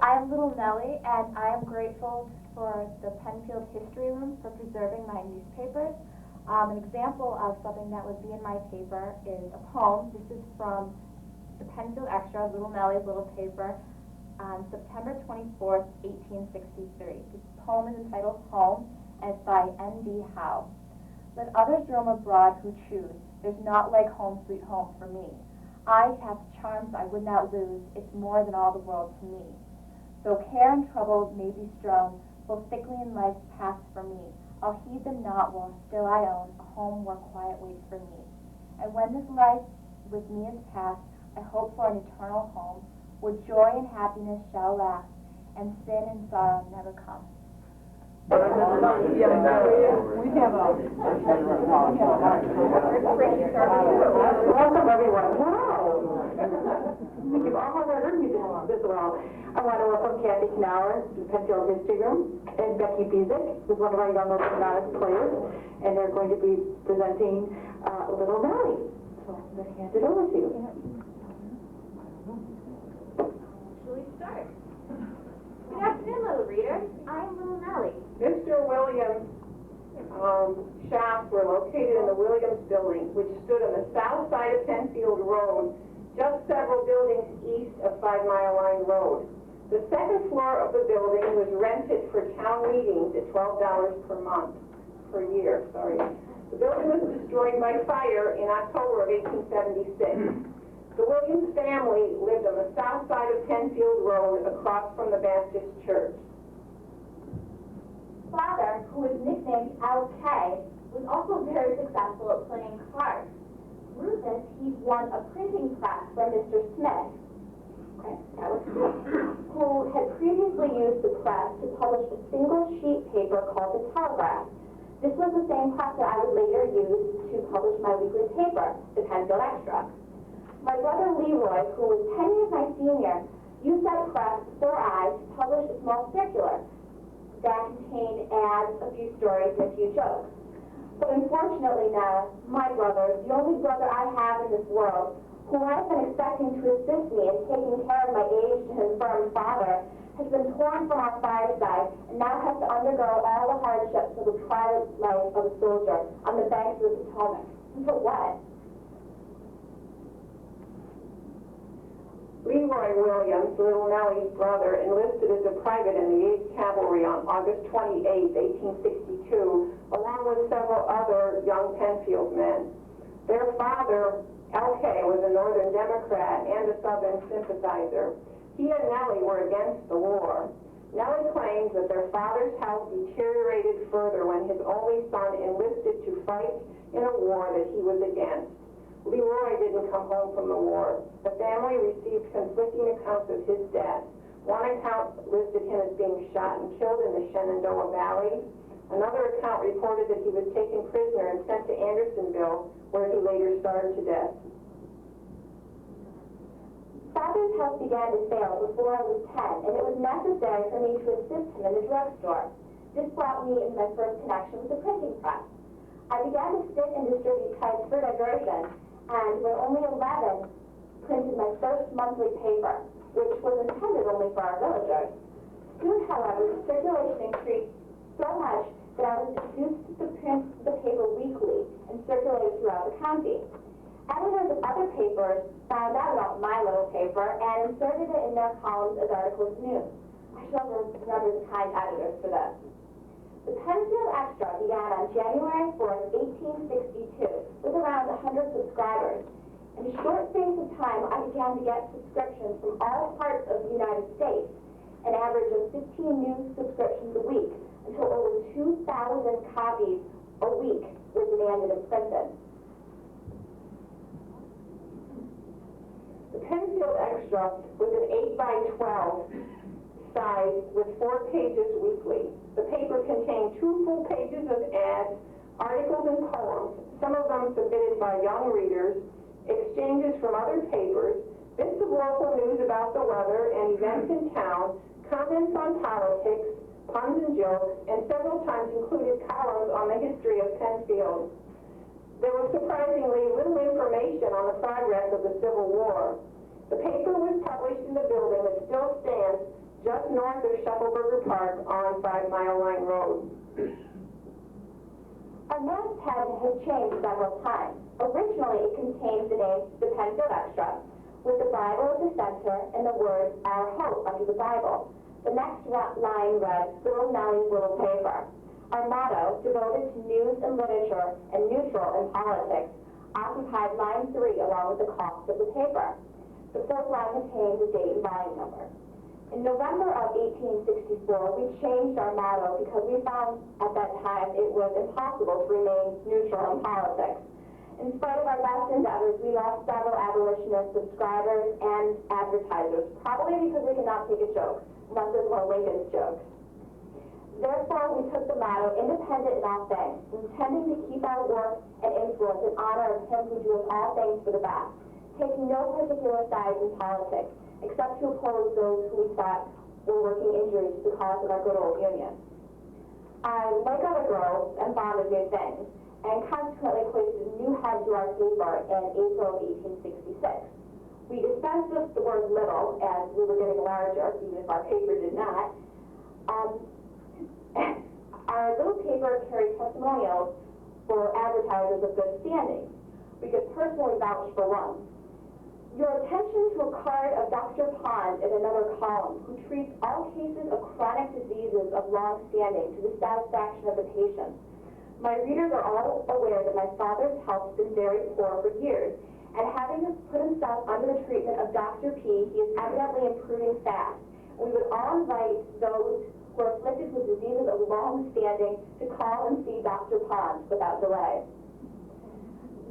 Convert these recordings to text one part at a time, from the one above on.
I am little Nellie, and I am grateful for the Penfield History Room for preserving my newspapers. An example of something that would be in my paper is a poem. This is from the Penfield Extra, Little Nellie's little paper, on September 24th, 1863. This poem is entitled Home, and it's by N.B. Howe. Let others roam abroad who choose. There's not like home, sweet home for me. I have charms I would not lose. It's more than all the world to me. Though care and trouble may be strown, full thickly in life's path for me, I'll heed them not while still I own a home where quiet waits for me. And when this life with me is past, I hope for an eternal home, where joy and happiness shall last, and sin and sorrow never come. Welcome everyone. Wow. You've all never heard me this well. I want to welcome Kathy Knauer to the Penfield History Room, and Becky Bezick, who's one of our young novice players, and they're going to be presenting Little Nellie. So I'm going to hand it over to you. Shall we start? Good afternoon, little readers. I'm little Nellie. Mr. Williams' shops were located in the Williams Building, which stood on the south side of Penfield Road, just several buildings east of 5 Mile Line Road. The second floor of the building was rented for town meetings at $12 per month, per year, sorry. The building was destroyed by fire in October of 1876. The Williams family lived on the south side of Penfield Road across from the Baptist Church. Father, who was nicknamed LK, was also very successful at playing cards. Rufus, he won a printing press from Mr. Smith, who had previously used the press to publish a single sheet paper called the Telegraph. This was the same press that I would later use to publish my weekly paper, the Penfield Extra. My brother Leroy, who was 10 years my senior, used that press before I to publish a small circular that contained ads, a few stories, and a few jokes. But unfortunately now, my brother, the only brother I have in this world, who I've been expecting to assist me in taking care of my aged and infirm father, has been torn from our fireside and now has to undergo all the hardships of the private life of a soldier on the banks of the Potomac. And for what? Leroy Williams, little Nellie's brother, enlisted as a private in the 8th Cavalry on August 28, 1862, along with several other young Penfield men. Their father, LK, was a Northern Democrat and a Southern sympathizer. He and Nellie were against the war. Nellie claims that their father's health deteriorated further when his only son enlisted to fight in a war that he was against. Leroy didn't come home from the war. The family received conflicting accounts of his death. One account listed him as being shot and killed in the Shenandoah Valley. Another account reported that he was taken prisoner and sent to Andersonville, where he later starved to death. Father's health began to fail before I was 10, and it was necessary for me to assist him in the drugstore. This brought me into my first connection with the printing press. I began to sit and distribute types for diversion, and when only 11, printed my first monthly paper, which was intended only for our villagers. Soon, however, the circulation increased so much that I was induced to print the paper weekly and circulate it throughout the county. Editors of other papers found out about my little paper and inserted it in their columns as articles of news. I shall remember the kind editors for this. The Penfield Extra began on January 4th, 1862, with around 100 subscribers. In a short space of time, I began to get subscriptions from all parts of the United States, an average of 15 new subscriptions a week, until over 2,000 copies a week were demanded and printed. The Penfield Extra was an 8x12 size with 4 pages weekly. The paper contained 2 full pages of ads, articles, and poems, some of them submitted by young readers, exchanges from other papers, bits of local news about the weather and events in town, comments on politics, puns and jokes, and several times included columns on the history of Penfield. There was surprisingly little information on the progress of the Civil War. The paper was published in the building that still stands just north of Shuffleburger Park on 5 Mile Line Road. Our masthead has changed several times. Originally, it contained the name The Penfield Extra, with the Bible at the center and the words Our Hope under the Bible. The next line read, Little Nellie's Little Paper. Our motto, devoted to news and literature and neutral in politics, occupied line 3 along with the cost of the paper. The fourth line contained the date and volume number. In November of 1864, we changed our motto because we found at that time it was impossible to remain neutral in politics. In spite of our best endeavors, we lost several abolitionist subscribers and advertisers, probably because we could not take a joke, unless it was one of Lincoln's jokes. Therefore, we took the motto, independent in all things, intending to keep our work and influence in honor of him who doeth all things for the best, taking no particular sides in politics, except to oppose those who we thought were working injury to the cause of our good old Union. I, like other girls, am fond of new things, and consequently placed a new head to our paper in April of 1866. We dispensed with the word little as we were getting larger, even if our paper did not. Our little paper carried testimonials for advertisers of good standing. We could personally vouch for one. Your attention to a card of Dr. Pond in another column, who treats all cases of chronic diseases of long standing to the satisfaction of the patient. My readers are all aware that my father's health has been very poor for years, and having put himself under the treatment of Dr. P, he is evidently improving fast. We would all invite those who are afflicted with diseases of long standing to call and see Dr. Pond without delay.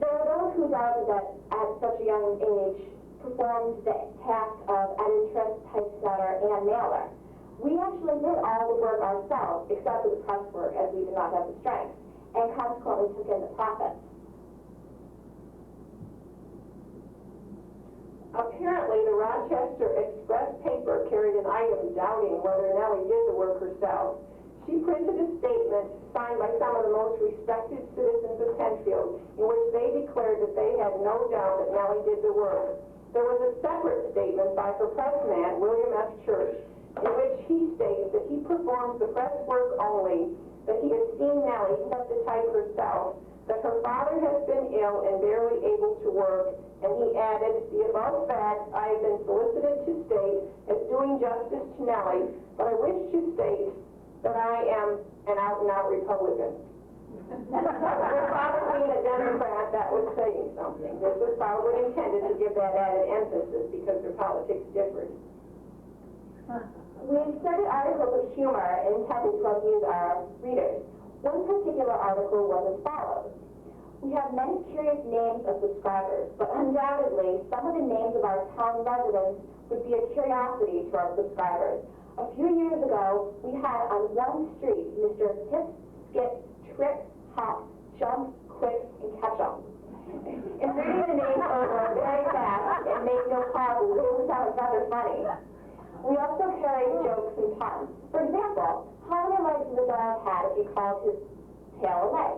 There are those who doubted that at such a young age performed the task of editress, typesetter, and mailer. We actually did all the work ourselves, except for the press work, as we did not have the strength, and consequently took in the profits. Apparently, the Rochester Express paper carried an item doubting whether Nellie did the work herself. She printed a statement signed by some of the most respected citizens of Penfield, in which they declared that they had no doubt that Nellie did the work. There was a separate statement by her pressman, William F. Church, in which he states that he performs the press work only, that he has seen Nellie set the type herself, that her father has been ill and barely able to work, and he added, the above facts I have been solicited to state as doing justice to Nellie, but I wish to state that I am an out-and-out Republican. Probably a Democrat that was saying something. This was probably intended to give that added emphasis because their politics differed. We inserted articles of humor intended to amuse our readers. One particular article was as follows. We have many curious names of subscribers, but undoubtedly some of the names of our town residents would be a curiosity to our subscribers. A few years ago, we had on one street Mr. Hip, Skip, Trip, Hop, Jump, Quick, and Ketchup. In reading the names over very fast and make no pauses, it would sound rather funny. We also carried jokes and puns. For example, how many legs would the dog have if you called his tail a leg?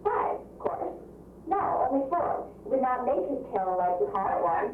5, of course. No, only 4. It would not make his tail a leg to call it one.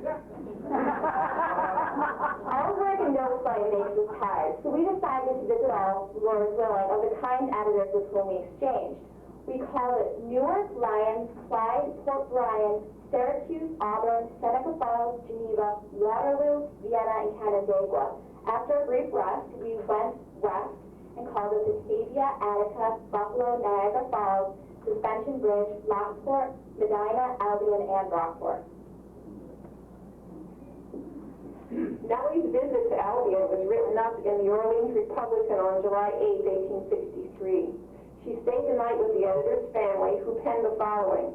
All work and no play makes us tired, so we decided to visit all, Lord willing, of the kind editors with whom we exchanged. We called it Newark, Lyons, Clyde, Port Bryan, Syracuse, Auburn, Seneca Falls, Geneva, Waterloo, Vienna, and Canandaigua. After a brief rest, we went west and called it Batavia, Attica, Buffalo, Niagara Falls, Suspension Bridge, Lockport, Medina, Albion, and Rockport. Nellie's visit to Albion was written up in the Orleans Republican on July 8, 1863. She stayed the night with the editor's family, who penned the following.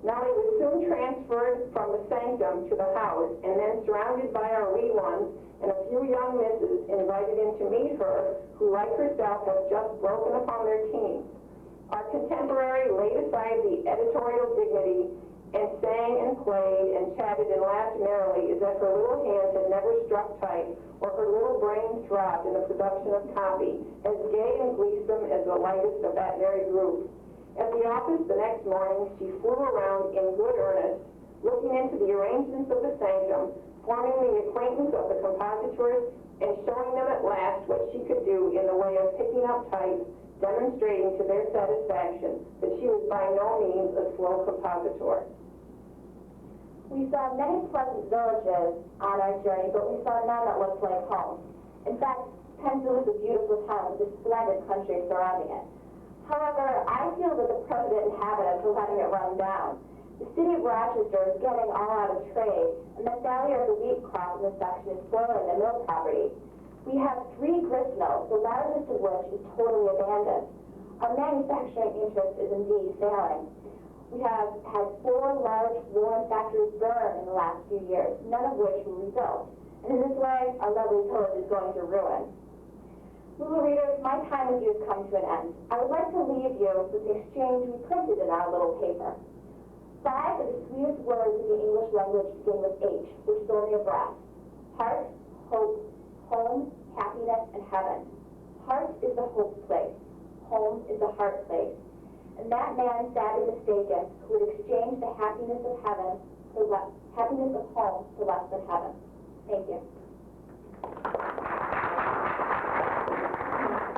Nellie was soon transferred from the sanctum to the house, and then surrounded by our wee ones and a few young misses invited in to meet her, who, like herself, have just broken upon their teens. Our contemporary laid aside the editorial dignity and sang and played and chatted and laughed merrily as if her little hands had never struck type or her little brain throbbed in the production of copy, as gay and gleesome as the lightest of that merry group. At the office the next morning, she flew around in good earnest, looking into the arrangements of the sanctum, forming the acquaintance of the compositors, and showing them at last what she could do in the way of picking up types, demonstrating to their satisfaction that she was by no means a slow compositor. We saw many pleasant villages on our journey, but we saw none that looked like home. In fact, Penfield is a beautiful town with a splendid country surrounding it. However, I feel that the president and inhabitants are letting it run down. The city of Rochester is getting all out of trade, and the failure of the wheat crop in this section is spoiling the mill property. We have 3 grist mills, the largest of which is totally abandoned. Our manufacturing interest is indeed failing. We have had 4 large woolen factories burn in the last few years, none of which were rebuilt. And in this way, our lovely village is going to ruin. Little readers, my time with you has come to an end. I would like to leave you with the exchange we printed in our little paper. 5 of the sweetest words in the English language begin with H, which is only a breath. Heart, hope, home, happiness, and heaven. Heart is the hope place. Home is the heart place. And that man sadly mistaken who would exchange the happiness of heaven for happiness of home for less than heaven. Thank you.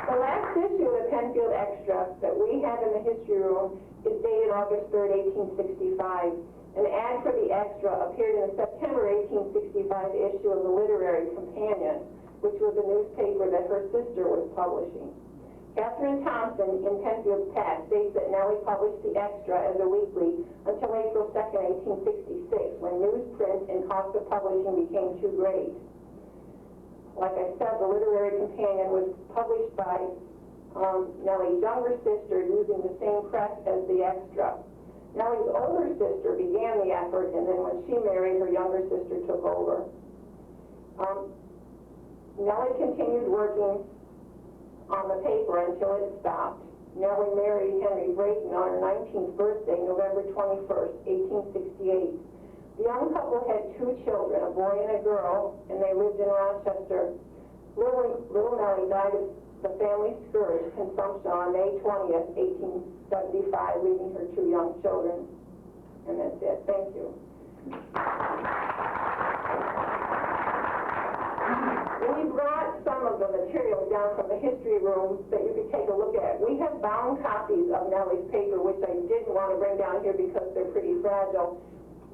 The last issue of the Penfield Extra that we have in the history room is dated August 3rd, 1865. An ad for the Extra appeared in the September 1865 issue of the Literary Companion, which was a newspaper that her sister was publishing. Catherine Thompson, in Penfield's text, states that Nellie published the Extra as a weekly until April 2nd, 1866, when newsprint and cost of publishing became too great. Like I said, the Literary Companion was published by Nellie's younger sister using the same press as the Extra. Nellie's older sister began the effort, and then when she married, her younger sister took over. Nellie continued working on the paper until it stopped. Nellie married Henry Brayton on her 19th birthday, November 21st, 1868. The young couple had 2 children, a boy and a girl, and they lived in Rochester. Little Nellie died of the family scourge, consumption, on May 20th, 1875, leaving her 2 young children. And that's it. Thank you. We brought some of the materials down from the history room that you could take a look at. We have bound copies of Nellie's paper, which I didn't want to bring down here because they're pretty fragile.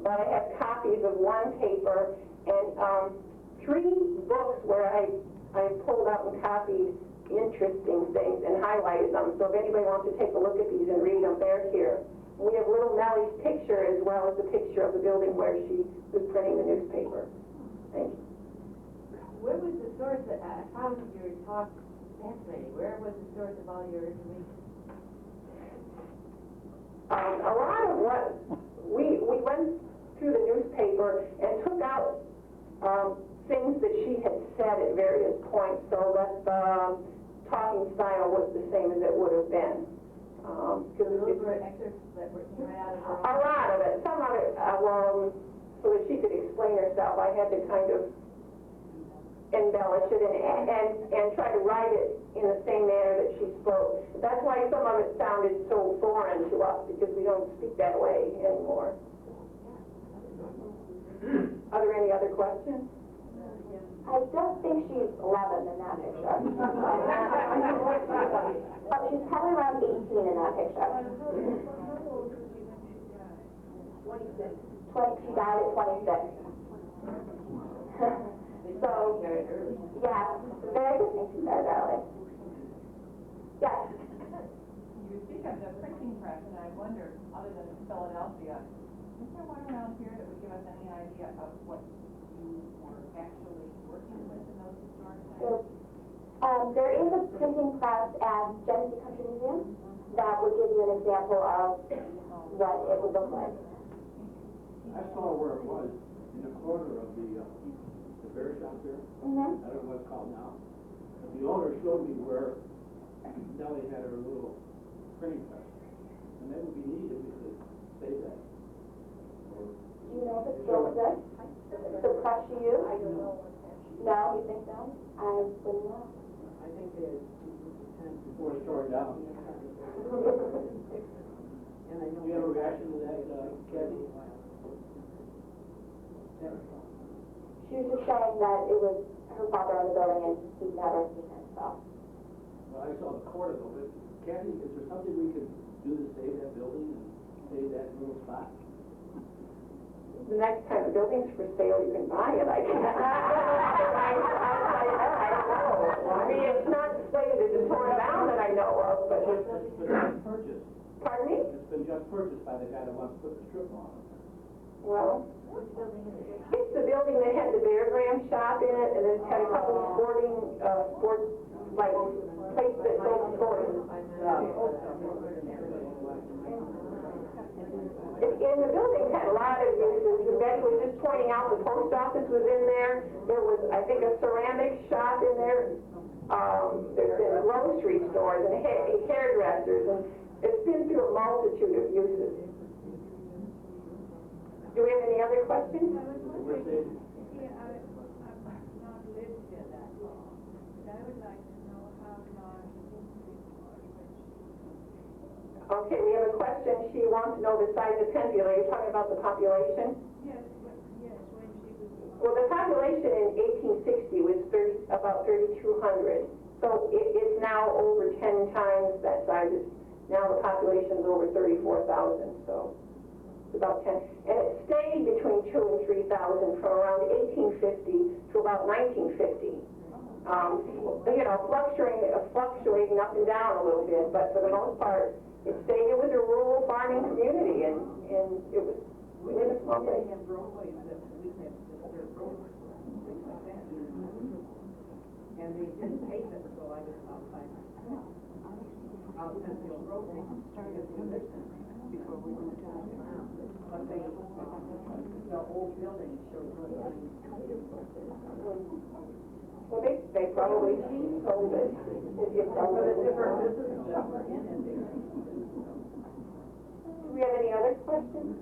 But I have copies of one paper and 3 books where I pulled out and copied interesting things and highlighted them. So if anybody wants to take a look at these and read them, they're here. We have little Nellie's picture as well as the picture of the building where she was printing the newspaper. Thank you. Where was the source of, I found your talk fascinating. Where was the source of all your information? A lot of what we went through the newspaper and took out things that she had said at various points, so that the talking style was the same as it would have been. Those were excerpts that were came right out of her own. A lot of it. Some of it, so that she could explain herself, I had to kind of embellish it and try to write it in the same manner that she spoke. That's why some of it sounded so foreign to us, because we don't speak that way anymore. Are there any other questions? I don't think she's 11 in that picture. But she's probably around 18 in that picture. 26. She died at 26. So, yeah, very good thing she started early. Yes? You speak of the printing press, and I wonder, other than Philadelphia, is there one around here that would give us any idea of what you were actually working with in those historic times? There is a printing press at Genesee Country Museum that would give you an example of what it would look like. I saw where it was, in the corner of the bear shop there. Mm-hmm. I don't know what it's called now. But the owner showed me where Nellie had her little printing press. And that would be neat if we could save that. Do you know if it's still exists? The press she used? I don't know what's happening. No, you think so? I wouldn't know. I think there's Before it's torn down. and I know. Do you have a reaction to that, Kathy? She was just saying that it was her father in the building, and he'd never seen it, so. Well, I saw the corner of it. Kathy, is there something we could do to save that building and save that little spot? The next time the building's for sale, you can buy it, I guess. I don't know. I mean, it's not slated to be torn down that I know of, but It's been just purchased. pardon me? It's been just purchased by the guy that wants to put the strip mall on it. Well, it's the building that had the Bear Graham shop in it, and it's had a couple of sports, like, places that sold sports. And the building had a lot of uses. Betty was just pointing out the post office was in there. There was, I think, a ceramic shop in there. There's been grocery stores and hairdressers, and it's been through a multitude of uses. Do we have any other questions? We're saving. Yeah, I've not lived here that long, but I would like to know how long it was. Okay, we have a question. She wants to know the size of Penfield. Are you talking about the population? Yes, when she was. Well, the population in 1860 was about 3,200. So it's now over 10 times that size. Now the population is over 34,000, so it's about 10. And it stayed between 2,000 and 3,000 from around 1850 to about 1950. You know, fluctuating up and down a little bit, but for the most part, it stayed. It was a rural farming community, and it was in a small place. And they didn't pave it, so I just outside. Out Penfield Road, they started before we moved to the ground. But they, the old building showed really Well, they probably sold it. But a different business that were in it. Do we have any other questions?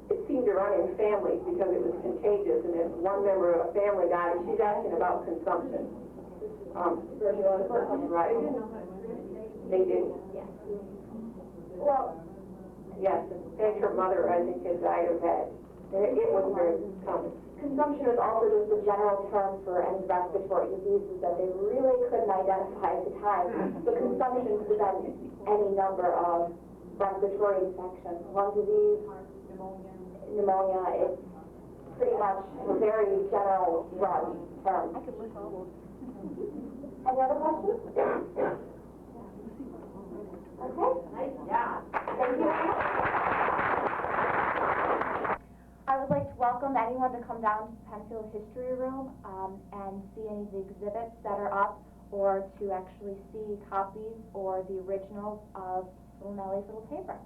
It seemed to run in families because it was contagious, and if one member of a family died, she's asking about consumption. Right. They didn't. Yeah. Well, yes, in fact, her mother, I think, had died of that. It was very common. Consumption is also just a general term for any respiratory diseases that they really couldn't identify at the time. So consumption could have been any number of respiratory infections, lung disease, pneumonia. It's pretty much a very general broad term. Any other questions? Okay. Nice job. Thank you. I would like to welcome anyone to come down to the Penfield History Room and see any of the exhibits that are up, or to actually see copies or the originals of Little Nellie's Little Paper.